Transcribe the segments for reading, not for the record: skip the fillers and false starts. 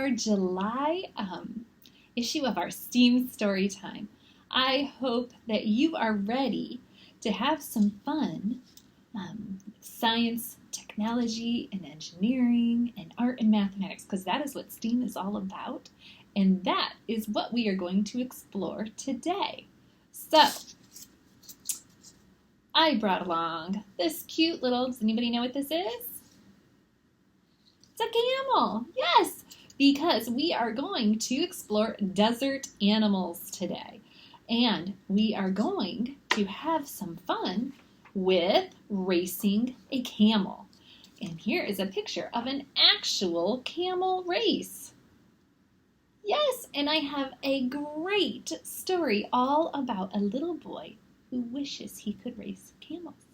our July issue of our STEAM Storytime. I hope that you are ready to have some fun science, technology, and engineering, and art and mathematics, because that is what STEAM is all about, and that is what we are going to explore today. So, I brought along this cute little, does anybody know what this is? It's a camel, yes, because we are going to explore desert animals today. And we are going to have some fun with racing a camel. And here is a picture of an actual camel race. Yes, and I have a great story all about a little boy who wishes he could race camels.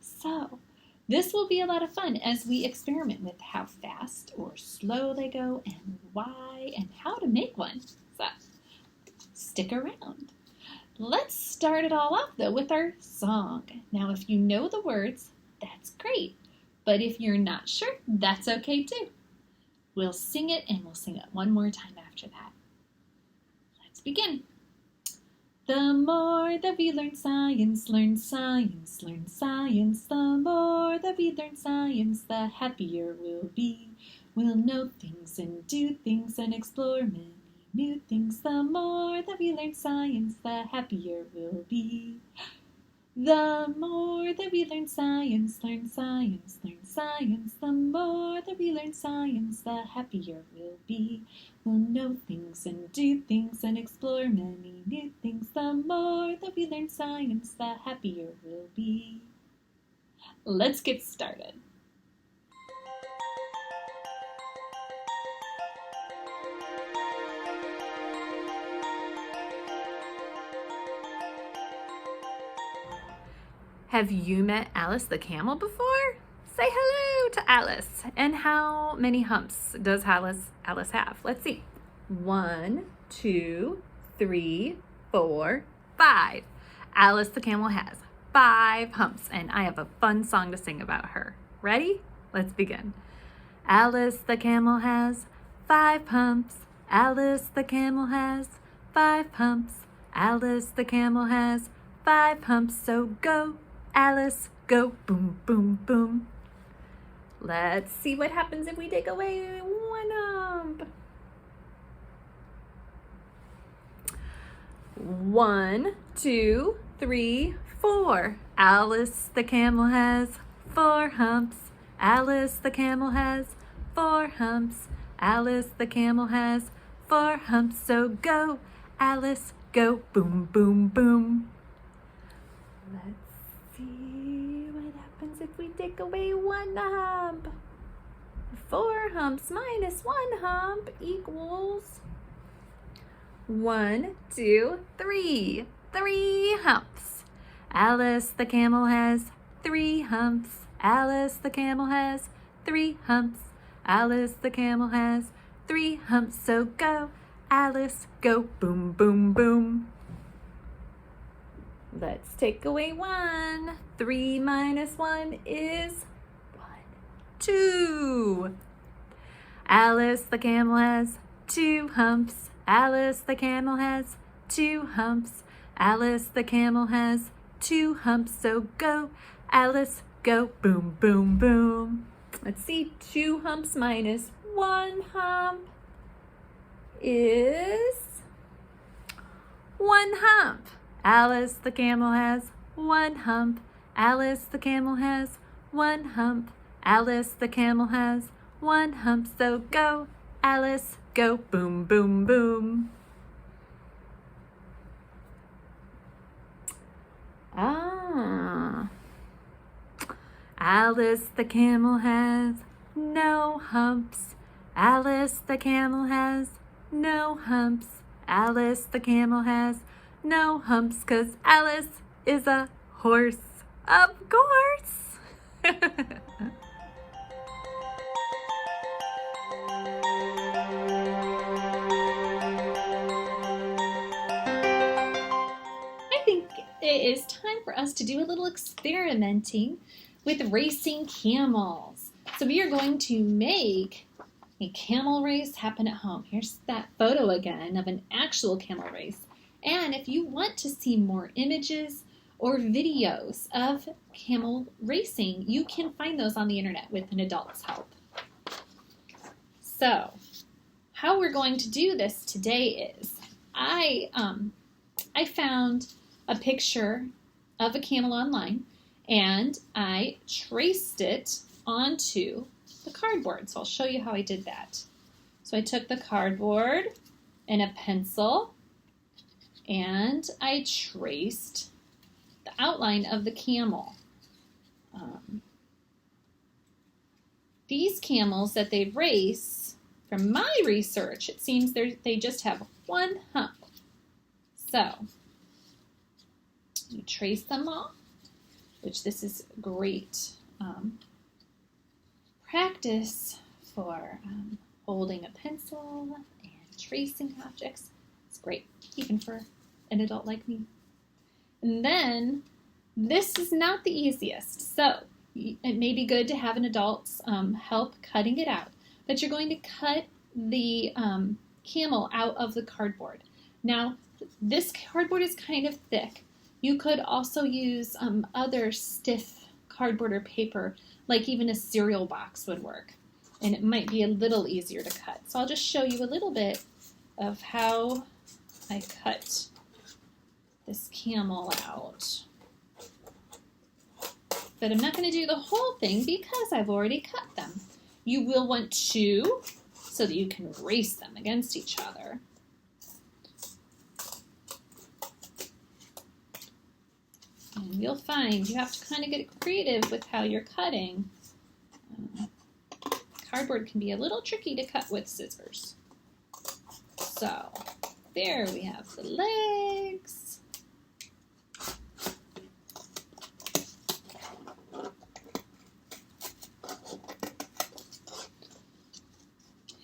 So, this will be a lot of fun as we experiment with how fast or slow they go and why and how to make one. So, stick around. Let's start it all off though with our song. Now, if you know the words, that's great. But if you're not sure, that's okay too. We'll sing it and we'll sing it one more time after that. Let's begin. The more that we learn science, learn science, learn science, the more that we learn science, the happier we'll be. We'll know things and do things and explore many new things. The more that we learn science, the happier we'll be. The more that we learn science, learn science, learn science, the more that we learn science, the happier we'll be. We'll know things and do things and explore many new things. The more that we learn science, the happier we'll be. Let's get started. Have you met Alice the camel before? Say hello to Alice. And how many humps does Alice have? Let's see. 1, 2, 3, 4, 5. Alice the camel has 5 humps, and I have a fun song to sing about her. Ready? Let's begin. Alice the camel has 5 humps. Alice the camel has 5 humps. Alice the camel has 5 humps, so go, Alice, go, boom, boom, boom. Let's see what happens if we take away 1 hump. 1, 2, 3, 4. Alice the camel has 4 humps. Alice the camel has 4 humps. Alice the camel has 4 humps, so go, Alice, go, boom, boom, boom. Let's see what happens if we take away 1 hump. 4 humps minus 1 hump equals 1, 2, 3. 3 humps. Alice the camel has 3 humps. Alice the camel has 3 humps. Alice the camel has 3 humps, so go, Alice, go, boom, boom, boom. Let's take away 1. 3 minus 1 is 1, 2. Alice the camel has 2 humps. Alice the camel has 2 humps. Alice the camel has 2 humps, so go, Alice, go, boom, boom, boom. Let's see, 2 humps minus 1 hump is 1 hump. Alice the camel has 1 hump. Alice the camel has 1 hump. Alice the camel has 1 hump, so go, Alice, go, boom, boom, boom. Alice the camel has no humps. Alice the camel has no humps. Alice the camel has no humps, 'cause Alice is a horse. Of course. It is time for us to do a little experimenting with racing camels. So we are going to make a camel race happen at home. Here's that photo again of an actual camel race. And if you want to see more images or videos of camel racing, you can find those on the internet with an adult's help. So, how we're going to do this today is I found a picture of a camel online and I traced it onto the cardboard. So I'll show you how I did that. So I took the cardboard and a pencil and I traced the outline of the camel. These camels that they race, from my research, it seems they just have one hump. So you trace them all, which this is great practice for holding a pencil and tracing objects. It's great, even for an adult like me. And then, this is not the easiest, so it may be good to have an adult's help cutting it out. But you're going to cut the camel out of the cardboard. Now, this cardboard is kind of thick. You could also use other stiff cardboard or paper, like even a cereal box would work. And it might be a little easier to cut. So I'll just show you a little bit of how I cut this camel out. But I'm not going to do the whole thing because I've already cut them. You will want to, so that you can race them against each other. And you'll find you have to kind of get creative with how you're cutting. Cardboard can be a little tricky to cut with scissors. So, there we have the legs.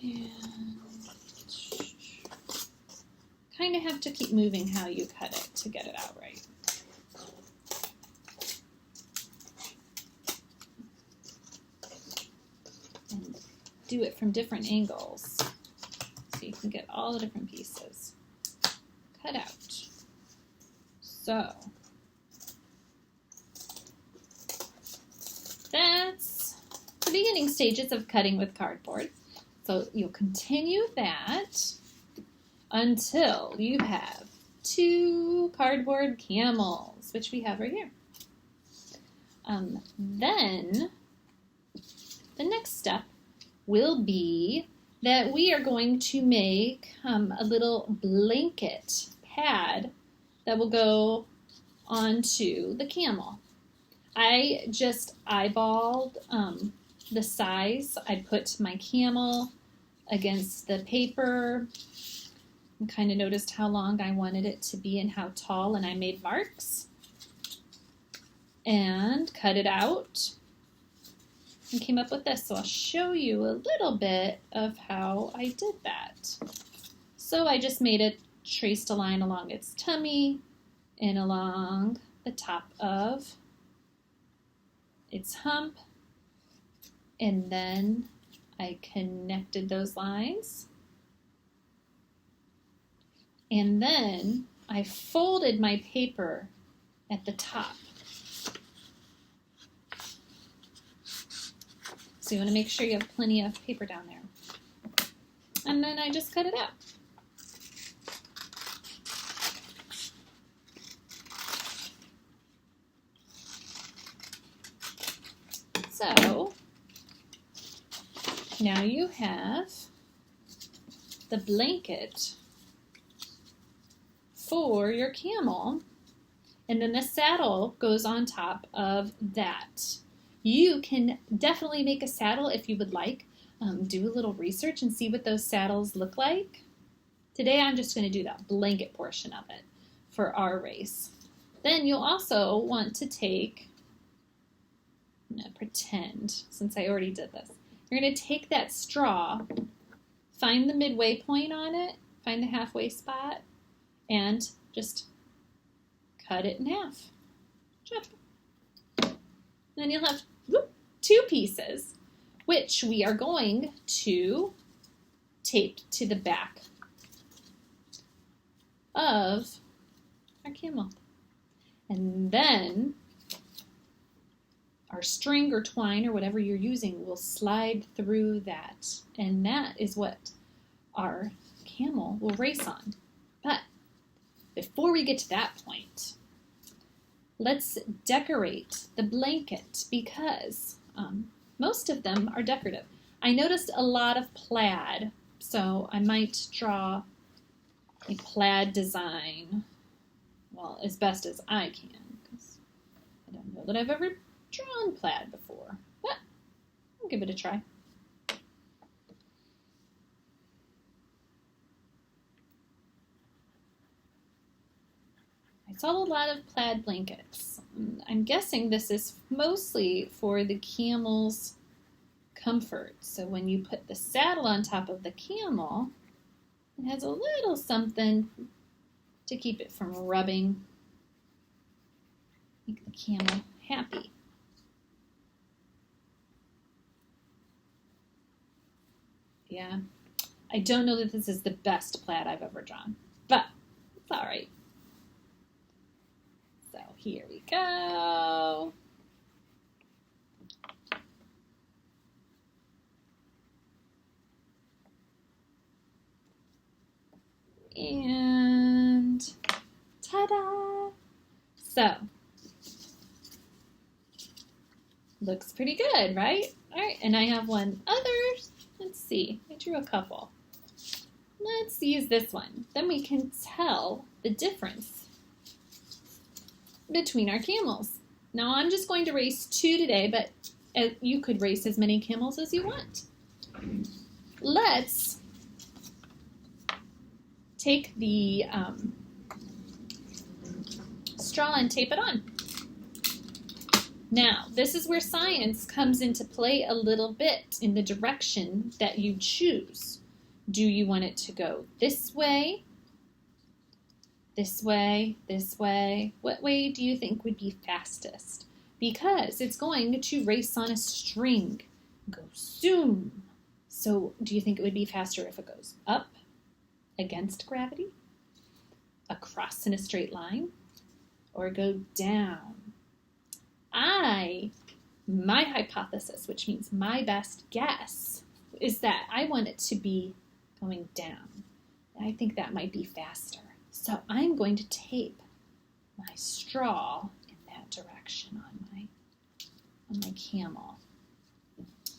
And kind of have to keep moving how you cut it to get it out right. And do it from different angles so you can get all the different pieces cut out. So that's the beginning stages of cutting with cardboard. So you'll continue that until you have 2 cardboard camels, which we have right here. Then the next step will be that we are going to make a little blanket pad that will go onto the camel. I just eyeballed the size. I put my camel against the paper and kind of noticed how long I wanted it to be and how tall, and I made marks and cut it out and came up with this. So I'll show you a little bit of how I did that. So I just traced a line along its tummy and along the top of its hump, and then I connected those lines, and then I folded my paper at the top. So you want to make sure you have plenty of paper down there. And then I just cut it out. So now you have the blanket for your camel, and then the saddle goes on top of that. You can definitely make a saddle if you would like. Do a little research and see what those saddles look like. Today I'm just going to do that blanket portion of it for our race. Then you'll also want to take, I'm going to pretend, since I already did this, you're going to take that straw, find the midway point on it, find the halfway spot, and just cut it in half. Chop. Then you'll have 2 pieces, which we are going to taped to the back of our camel. And then our string or twine or whatever you're using will slide through that. And that is what our camel will race on. But before we get to that point, let's decorate the blanket because most of them are decorative. I noticed a lot of plaid, so I might draw a plaid design, well, as best as I can, because I don't know that I've ever drawn plaid before, but I'll give it a try. I saw a lot of plaid blankets. I'm guessing this is mostly for the camel's comfort. So when you put the saddle on top of the camel, it has a little something to keep it from rubbing, make the camel happy. Yeah, I don't know that this is the best plaid I've ever drawn, but it's all right. So here we go. And ta-da! So, looks pretty good, right? All right, and I have one other. Let's see, I drew a couple. Let's use this one. Then we can tell the difference between our camels. Now I'm just going to race 2 today, but you could race as many camels as you want. Let's take the straw and tape it on. Now, this is where science comes into play a little bit in the direction that you choose. Do you want it to go this way, this way, this way? What way do you think would be fastest? Because it's going to race on a string, go zoom. So do you think it would be faster if it goes up against gravity, across in a straight line, or go down? My hypothesis, which means my best guess, is that I want it to be going down. I think that might be faster. So I'm going to tape my straw in that direction on my camel.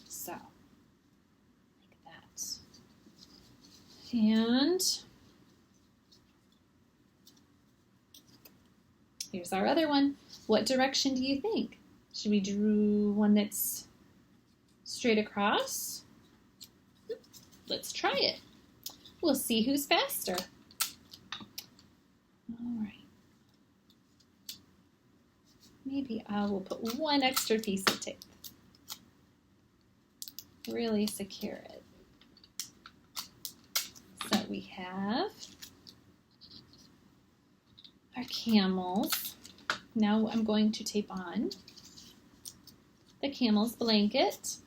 So, like that. And here's our other one. What direction do you think? Should we do one that's straight across? Let's try it. We'll see who's faster. All right. Maybe I will put one extra piece of tape. Really secure it. So we have our camels. Now I'm going to tape on the camel's blanket,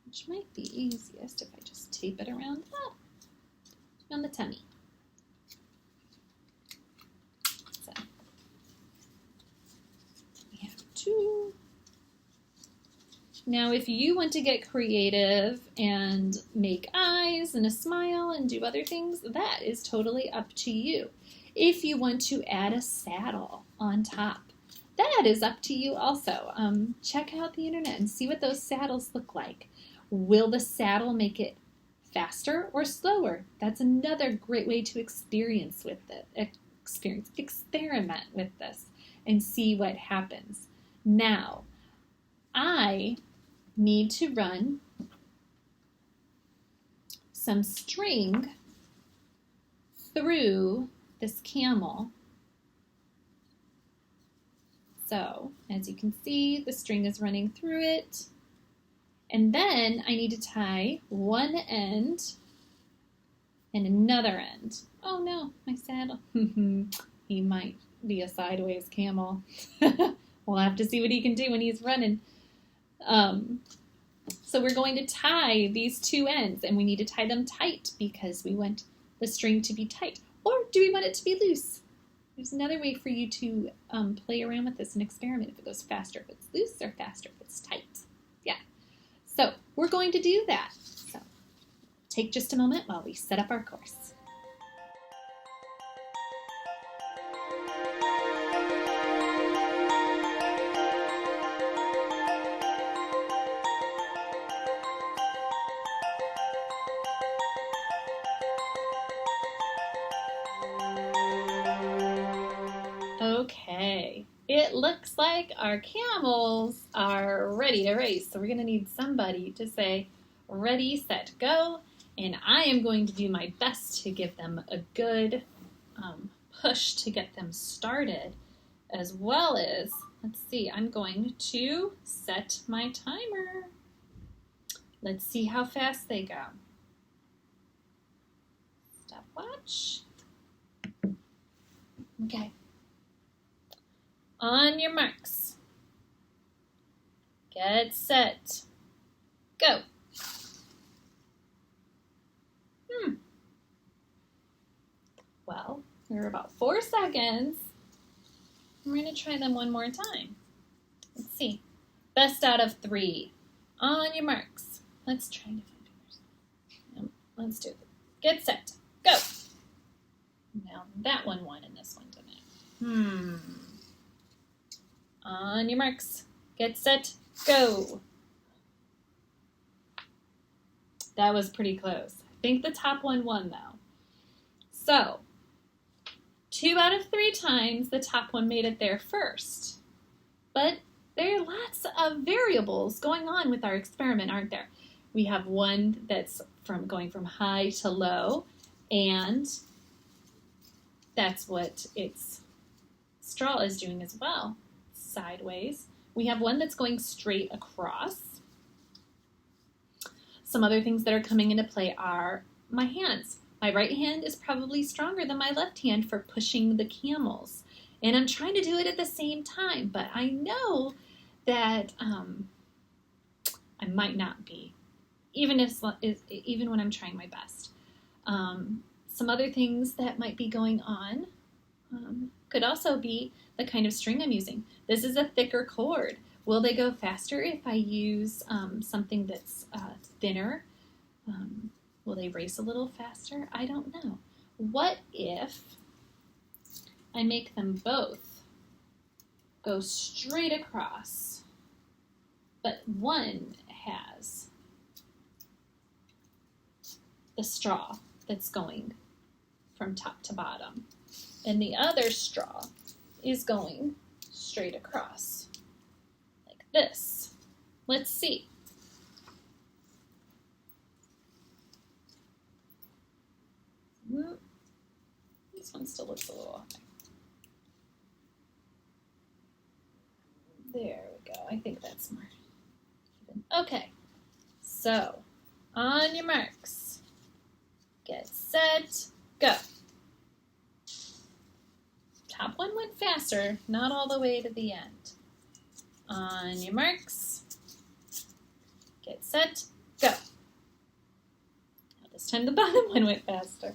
which might be easiest if I just tape it around the tummy. So we have 2. Now if you want to get creative and make eyes and a smile and do other things, that is totally up to you. If you want to add a saddle on top, that is up to you also. Check out the internet and see what those saddles look like. Will the saddle make it faster or slower? That's another great way to experiment with this and see what happens. Now, I need to run some string through this camel. So, as you can see, the string is running through it. And then I need to tie one end and another end. Oh no, my saddle. He might be a sideways camel. We'll have to see what he can do when he's running. So we're going to tie these two ends, and we need to tie them tight because we want the string to be tight. Or do we want it to be loose? There's another way for you to play around with this and experiment if it goes faster, if it's loose, or faster if it's tight. Yeah. So we're going to do that. So take just a moment while we set up our course. Okay, it looks like our camels are ready to race. So we're going to need somebody to say, ready, set, go. And I am going to do my best to give them a good push to get them started, as well as, let's see, I'm going to set my timer. Let's see how fast they go. Stopwatch. Okay. On your marks. Get set. Go. Well, we're about 4 seconds. We're going to try them one more time. Let's see. Best out of 3. On your marks. Let's try to find Let's do it. Get set. Go. Now that one won and this one didn't. On your marks. Get set. Go. That was pretty close. I think the top one won though. So, 2 out of 3 times the top one made it there first. But there are lots of variables going on with our experiment, aren't there? We have one that's going from high to low, and that's what its straw is doing as well, sideways. We have one that's going straight across. Some other things that are coming into play are my hands. My right hand is probably stronger than my left hand for pushing the camels. And I'm trying to do it at the same time, but I know that I might not be, even when I'm trying my best. Some other things that might be going on could also be the kind of string I'm using. This is a thicker cord. Will they go faster if I use something that's thinner? Will they race a little faster? I don't know. What if I make them both go straight across, but one has the straw that's going from top to bottom, and the other straw is going straight across, like this. Let's see. This one still looks a little high. There we go. I think that's more even. Okay, so on your marks, get set, go. Top one went faster, not all the way to the end. On your marks, get set, go. Now this time the bottom one went faster.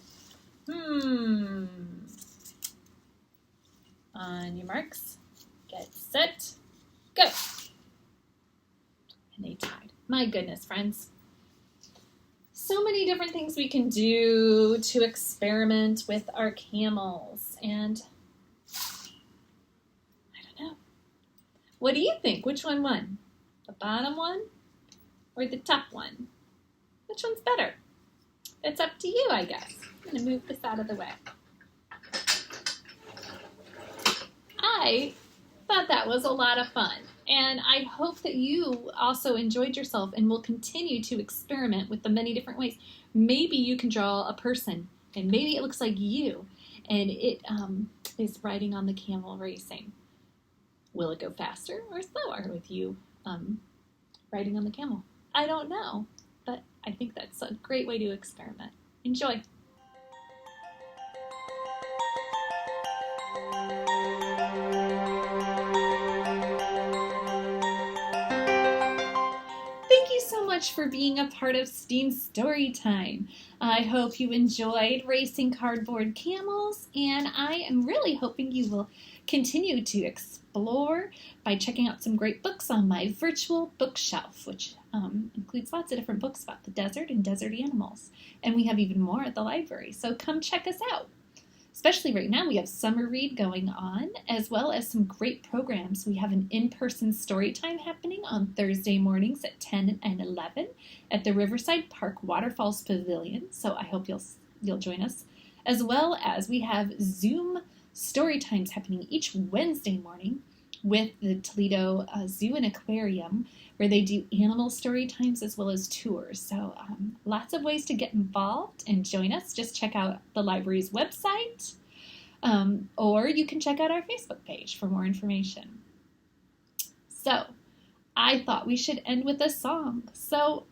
On your marks, get set, go. And they tied. My goodness, friends. So many different things we can do to experiment with our camels. And I don't know. What do you think? Which one won? The bottom one or the top one? Which one's better? It's up to you, I guess. I'm going to move this out of the way. I thought that was a lot of fun, and I hope that you also enjoyed yourself and will continue to experiment with the many different ways. Maybe you can draw a person, and maybe it looks like you, and it is riding on the camel racing. Will it go faster or slower with you riding on the camel? I don't know, but I think that's a great way to experiment. Enjoy. Thank you so much much for being a part of STEAM Storytime. I hope you enjoyed racing cardboard camels, and I am really hoping you will continue to explore by checking out some great books on my virtual bookshelf, which includes lots of different books about the desert and desert animals. And we have even more at the library, so come check us out. Especially right now, we have summer read going on, as well as some great programs. We have an in-person story time happening on Thursday mornings at 10 and 11 at the Riverside Park Waterfalls Pavilion, so I hope you'll join us. As well as we have Zoom story times happening each Wednesday morning with the Toledo Zoo and Aquarium, where they do animal story times as well as tours. So lots of ways to get involved and join us. Just check out the library's website, or you can check out our Facebook page for more information. So I thought we should end with a song. So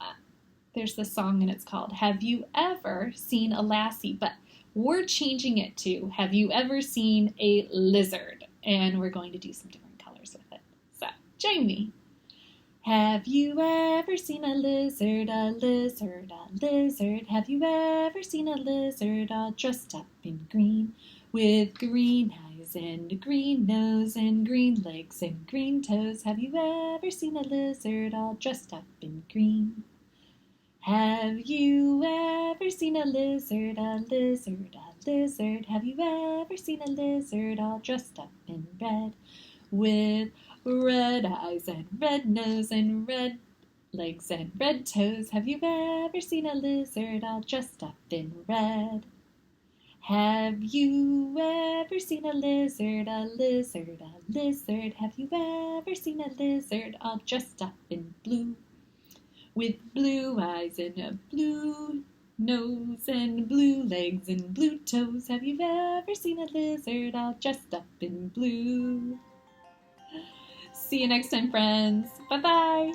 there's this song, and it's called Have You Ever Seen a Lassie? But we're changing it to Have You Ever Seen a Lizard? And we're going to do some different colors with it. So join me. Have you ever seen a lizard, a lizard, a lizard? Have you ever seen a lizard all dressed up in green, with green eyes and a green nose and green legs and green toes? Have you ever seen a lizard all dressed up in green? Have you ever seen a lizard, a lizard, a lizard? Have you ever seen a lizard all dressed up in red, with red eyes and red nose and red legs and red toes? Have you ever seen a lizard all dressed up in red? Have you ever seen a lizard, a lizard, a lizard? Have you ever seen a lizard all dressed up in blue, with blue eyes and a blue nose and blue legs and blue toes? Have you ever seen a lizard all dressed up in blue? See you next time, friends. Bye-bye.